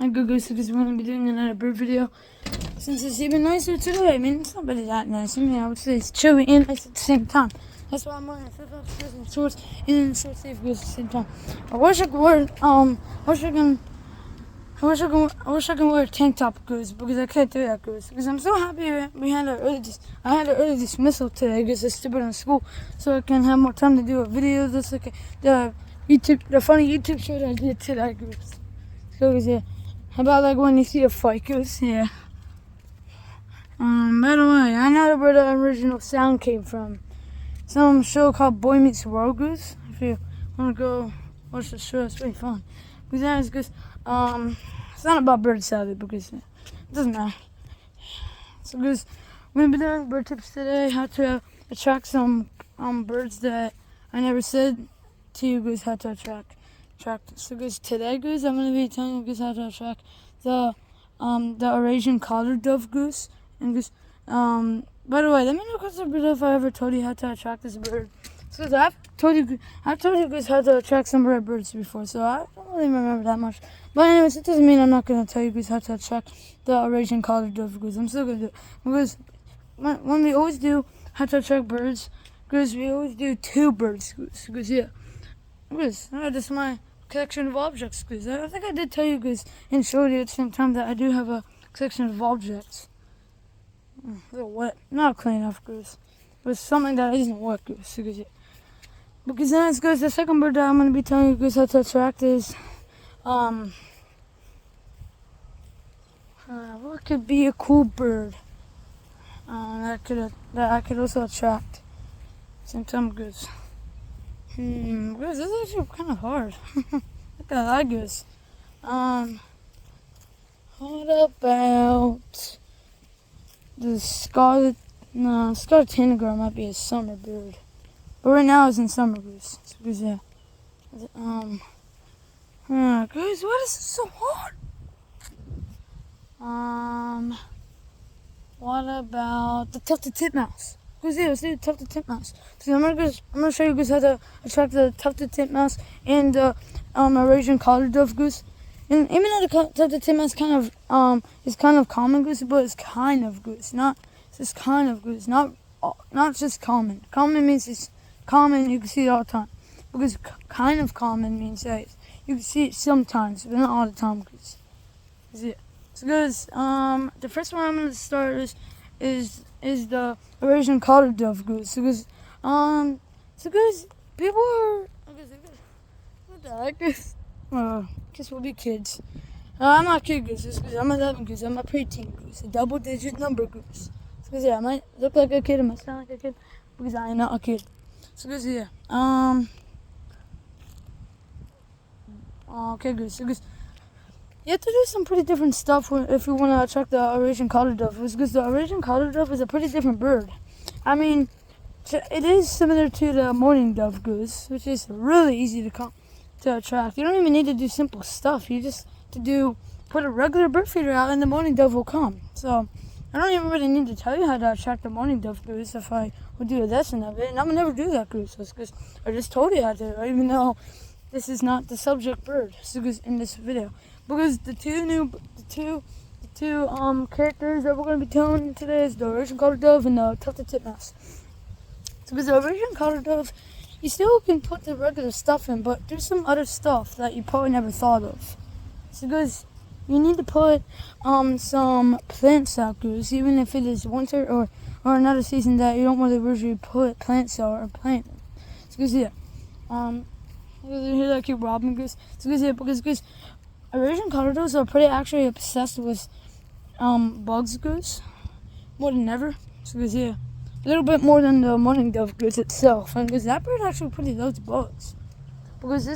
I'm good, guys, because we're going to be doing another bird video. Since it's even nicer today, I mean, it's not really that nice. I mean, I would say it's chilly and nice at the same time. That's why I'm wearing flip-flops and shorts and short sleeve goes at the same time. I wish I could wear, I wish I can wear a tank top, goose, because I can't do that, goose. Because I'm so happy I had an early dismissal today because I stupid in school, so I can have more time to do a video just like the funny YouTube show that I did today, goose. So, yeah. How about like when you see a fight, goose? Yeah. By the way, I know where the original sound came from. Some show called Boy Meets World, goose. If you want to go watch the show, it's pretty fun. Because that is goose. It's not about bird salad because it doesn't matter. So, goose, we're gonna be doing bird tips today. How to attract some birds that I never said to you, goose. How to attract. So, goose, today, goose, I'm gonna be telling you, goose, how to attract the Eurasian collared dove, goose. And goose, by the way, let me know if I ever told you how to attract this bird. So I've told you guys how to attract some rare birds before, so I don't really remember that much. But anyways, it doesn't mean I'm not gonna tell you guys how to attract the Eurasian collared dove, because I'm still gonna do it. Because when we always do how to attract birds, because we always do two birds, because yeah, because this is my collection of objects, because I think I did tell you guys and show you at the same time that I do have a collection of objects. A little wet, not clean enough, goose. But something that isn't wet, goose. Because then it's goes. The second bird that I'm gonna be telling you guys how to attract is, what could be a cool bird? That I could also attract. Same time, goose. Goose, this is actually kind of hard. Look at that, goose. What about the scarlet tanager? Might be a summer bird, but right now it's in summer, goose. So, goose, yeah. Guys, why is it so hard? What about the tufted titmouse? Goose, yeah, let's do the tufted titmouse. So I'm gonna show you guys how to attract the tufted titmouse and the Eurasian collared dove, goose. And even though the tufted titmouse is kind of common, goose, but it's kind of goose, it's just kind of goose, not just common. Common means it's common, you can see it all the time. Because kind of common means that you can see it sometimes, but not all the time, goose. Yeah. So, goose, the first one I'm gonna start is the Eurasian collared dove, goose. So, goose, people are, what the heck, goose? Guess we'll be kids. I'm not a kid goose, I'm 11 goose, I'm a preteen goose, a double-digit number goose. So, yeah, I might look like a kid, I might sound like a kid, because I am not a kid. So, yeah, okay, goose. So, goose, you have to do some pretty different stuff if you want to attract the Eurasian collared dove, because the Eurasian collared dove is a pretty different bird. I mean, it is similar to the mourning dove, goose, which is really easy to attract. You don't even need to do simple stuff. You just put a regular bird feeder out and the mourning dove will come. So I don't even really need to tell you how to attract the mourning dove, goose, if I would do a lesson of it. And I would never do that, goose, because I just told you how to, even though this is not the subject bird in this video. Because the two characters that we're going to be telling today is the Eurasian collared dove and the tufted titmouse. So because the Eurasian collared dove, you still can put the regular stuff in, but there's some other stuff that you probably never thought of. So, guys, you need to put some plants out, goose, even if it is winter or another season that you don't really usually put plants out or plant. So, guys, yeah. You hear that keep robbing, goose? So, guys, yeah, because, goose, Eurasian collared doves are pretty actually obsessed with bugs, goose, more than ever. So, guys, yeah. A little bit more than the mourning dove, goose, itself, and because that bird actually pretty loves bugs. Because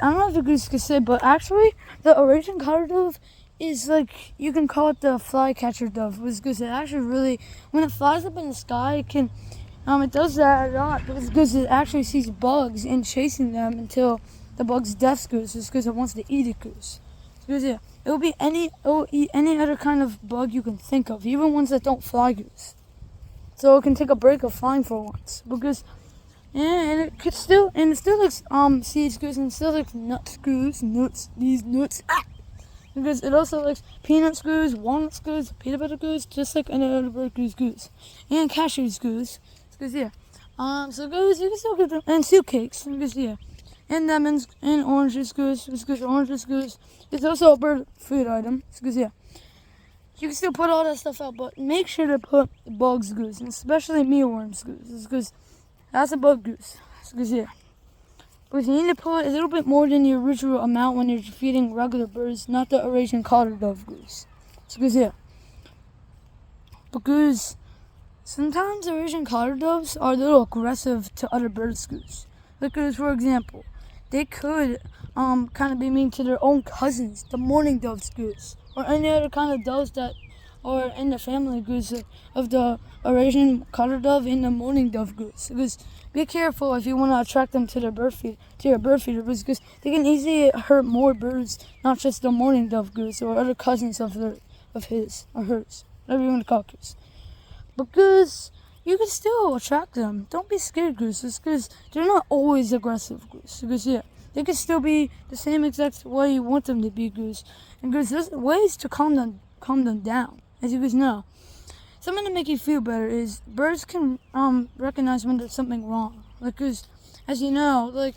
I don't know if the goose could say, but actually the Eurasian collared dove is like, you can call it the flycatcher dove, because it actually really, when it flies up in the sky, it does that a lot because it actually sees bugs and chasing them until the bug's death, goose, just because it wants to eat it, goose. Because yeah, it will eat any other kind of bug you can think of, even ones that don't fly, goose. So it can take a break of flying for once, because and it still likes seeds, goose, and it still likes nuts, goose, these nuts. Because it also likes peanuts goose, walnuts goose, peanut butter goose, just like another bird goose, and cashews goose. Goose, yeah. So goose, you can still get them, and soup cakes, goose, yeah. And lemons, and oranges goose, oranges goose. It's also a bird food item, goose, yeah. You can still put all that stuff out, but make sure to put bugs goose, and especially mealworms goose, because that's a bug goose, goose, yeah. But you need to put a little bit more than the original amount when you're feeding regular birds, not the Eurasian collared dove goose. Goose, yeah. Because sometimes Eurasian collared doves are a little aggressive to other birds goose. Because, for example, they could kind of be mean to their own cousins, the mourning doves goose, or any other kind of doves that are in the family goose of the Eurasian collared dove and the mourning dove goose. Because be careful if you want to attract them to your bird feeder, because they can easily hurt more birds, not just the mourning dove goose or other cousins of his or hers, whatever you want to call goose. Because you can still attract them. Don't be scared, gooses, because they're not always aggressive, goose. Because yeah, they can still be the same exact way you want them to be, goose. And goose, there's ways to calm them down, as you guys know. Something to make you feel better is birds can recognize when there's something wrong. Like, cause, as you know, like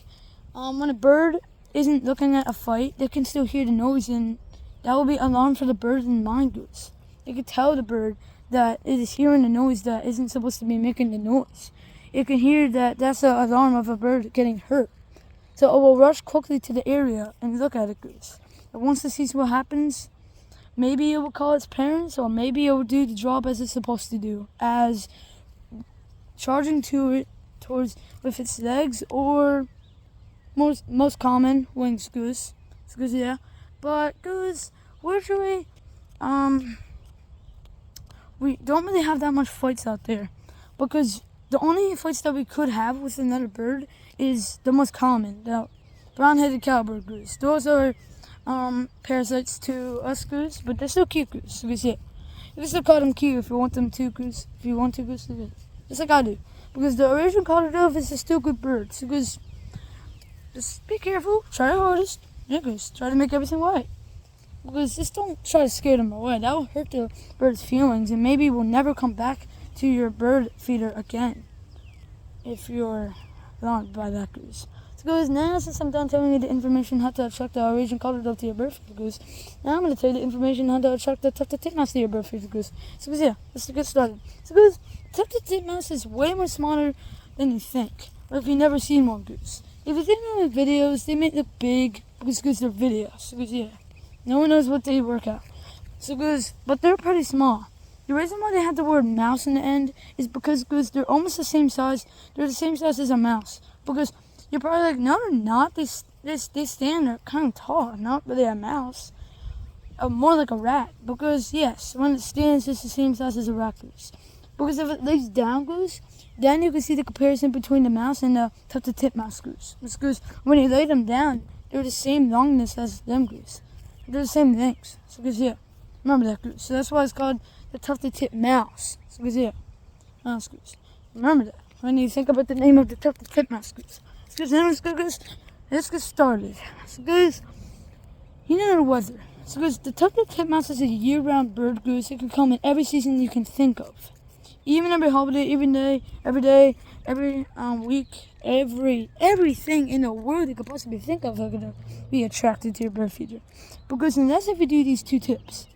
when a bird isn't looking at a fight, they can still hear the noise, and that will be alarm for the bird in mind, goose. They can tell the bird that it is hearing the noise that isn't supposed to be making the noise. It can hear that that's an alarm of a bird getting hurt. So it will rush quickly to the area and look at it, goose. And once it sees what happens, maybe it will call its parents, or maybe it will do the job as it's supposed to do, as charging to it towards with its legs, or most common wings, goose. Goose, yeah. But goose, usually, we don't really have that much fights out there, because the only fights that we could have with another bird is the most common, the brown-headed cowbird goose. Those are parasites to us goose, but they're still cute goose. Goose, yeah. You can still call them cute if you want them to, goose. If you want to, goose, just like I do. Because the Eurasian collared dove is a still good bird. So goose, just be careful. Try your hardest. Yeah, goose. Try to make everything right. Because just don't try to scare them away. That will hurt the bird's feelings, and maybe will never come back to your bird feeder again if you're alarmed by that goose. So goose, now since I'm done telling you the information how to attract the Eurasian collared dove to your bird feeder goose, now I'm going to tell you the information how to attract the tufted titmouse to your bird feeder goose. So goose, yeah, let's get started. So goose, tufted titmouse is way more smarter than you think, or if you've never seen one, goose. If you've seen them in videos, they may look big because goose, they're videos. So goose, yeah. No one knows what they work out. So goose, but they're pretty small. The reason why they have the word mouse in the end is because goose, they're almost the same size. They're the same size as a mouse. Because you're probably like, no, they're not. They stand, they're kind of tall, not really a mouse. More like a rat. Because yes, when it stands, it's the same size as a rat goose. Because if it lays down, goose, then you can see the comparison between the mouse and the tufted titmouse goose. Because when you lay them down, they're the same longness as them goose. They're the same things. So goose, yeah. Remember that goose. So that's why it's called the tufted titmouse. So goose, yeah. Mouse goose. Remember that when you think about the name of the tufted titmouse goose. So goose, now let's get started. So goose, you know the weather. So goose, the tufted titmouse is a year-round bird goose. It can come in every season you can think of. Even every holiday, every day, every week, everything in the world you could possibly think of are gonna be attracted to your bird feeder. Because unless if you do these 2 tips,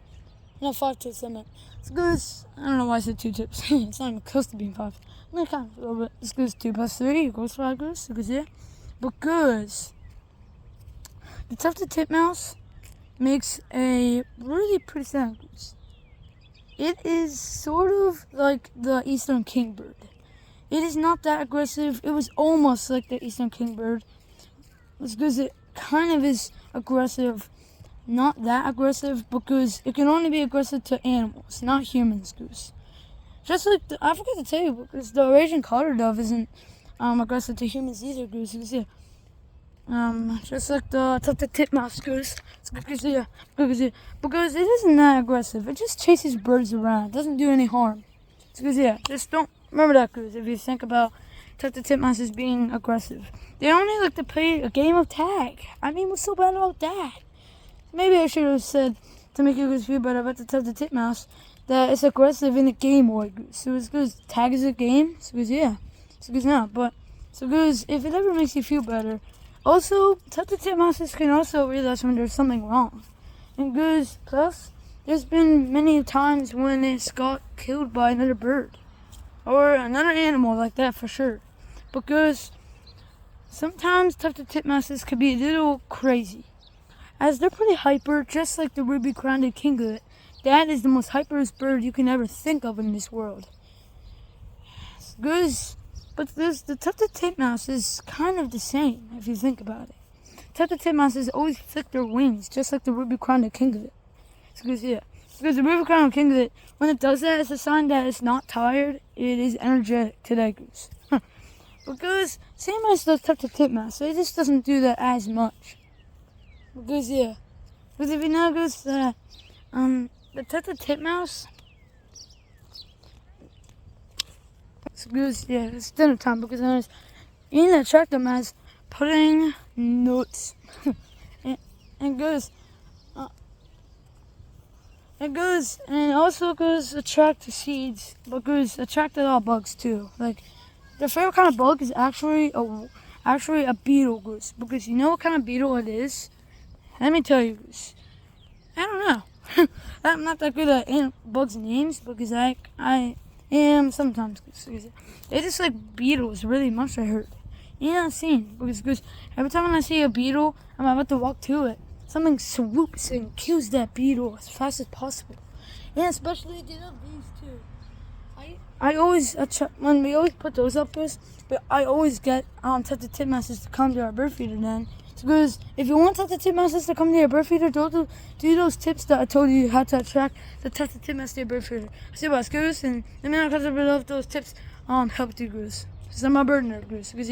no 5 tips I meant. It's goose. I don't know why I said 2 tips. It's not even close to being 5. I'm gonna count a little bit. It's goose 2 plus 3 equals 5 goose. Because yeah, because the tufted titmouse makes a really pretty sound goose. It is sort of like the eastern kingbird. It is not that aggressive. It was almost like the eastern kingbird. It's because it kind of is aggressive. Not that aggressive, because it can only be aggressive to animals, not humans, goose. Just like, I forgot to tell you, because the Eurasian collared dove isn't aggressive to humans either, goose. You can see, just like the tufted titmouse goose. Because it isn't that aggressive. It just chases birds around. It doesn't do any harm. Because yeah, just don't remember that, goose. If you think about tufted titmouse as being aggressive, they only like to play a game of tag. I mean, what's so bad about that? Maybe I should have said, to make you guys feel better about the Tufted titmouse, that it's aggressive in a game way, goose. So it's goes, tag is a game? So goes, yeah. So goes, no. But, so goes, if it ever makes you feel better, also, Tufted titmouses can also realize when there's something wrong. And goose, plus, there's been many times when it's got killed by another bird. Or another animal like that for sure. Because sometimes Tufted titmouses can be a little crazy. As they're pretty hyper, just like the ruby-crowned kinglet. That is the most hyperest bird you can ever think of in this world. But the Tufted titmouse is kind of the same if you think about it. Tufted titmouses always flick their wings, just like the ruby-crowned kinglet. Because the ruby-crowned kinglet, when it does that, it's a sign that it's not tired. It is energetic to that goose. Because same as the Tufted titmouse, it just doesn't do that as much. Because if you know, goose, the Tufted titmouse. It's dinner time because I was eating the Attract them as pudding nuts. and also goes attract the seeds, but goes attracted all bugs too. Like their favorite kind of bug is actually a beetle, goose. Because you know what kind of beetle it is? Let me tell you, goose. I don't know. I'm not that good at bugs names because I am sometimes. They just like beetles really much, I heard. Yeah, I've seen. Because every time I see a beetle, I'm about to walk to it. Something swoops and kills that beetle as fast as possible. And especially they love these too. I always, when we always put those up with, but I always get Tufted titmouses to come to our bird feeder then. Because if you want Tufted titmouses to come to your bird feeder, do those tips that I told you how to attract the Tufted titmouse to your bird feeder. See about goose, and let me know if those tips helped you, goose. Because I'm a bird nerd, goose. Because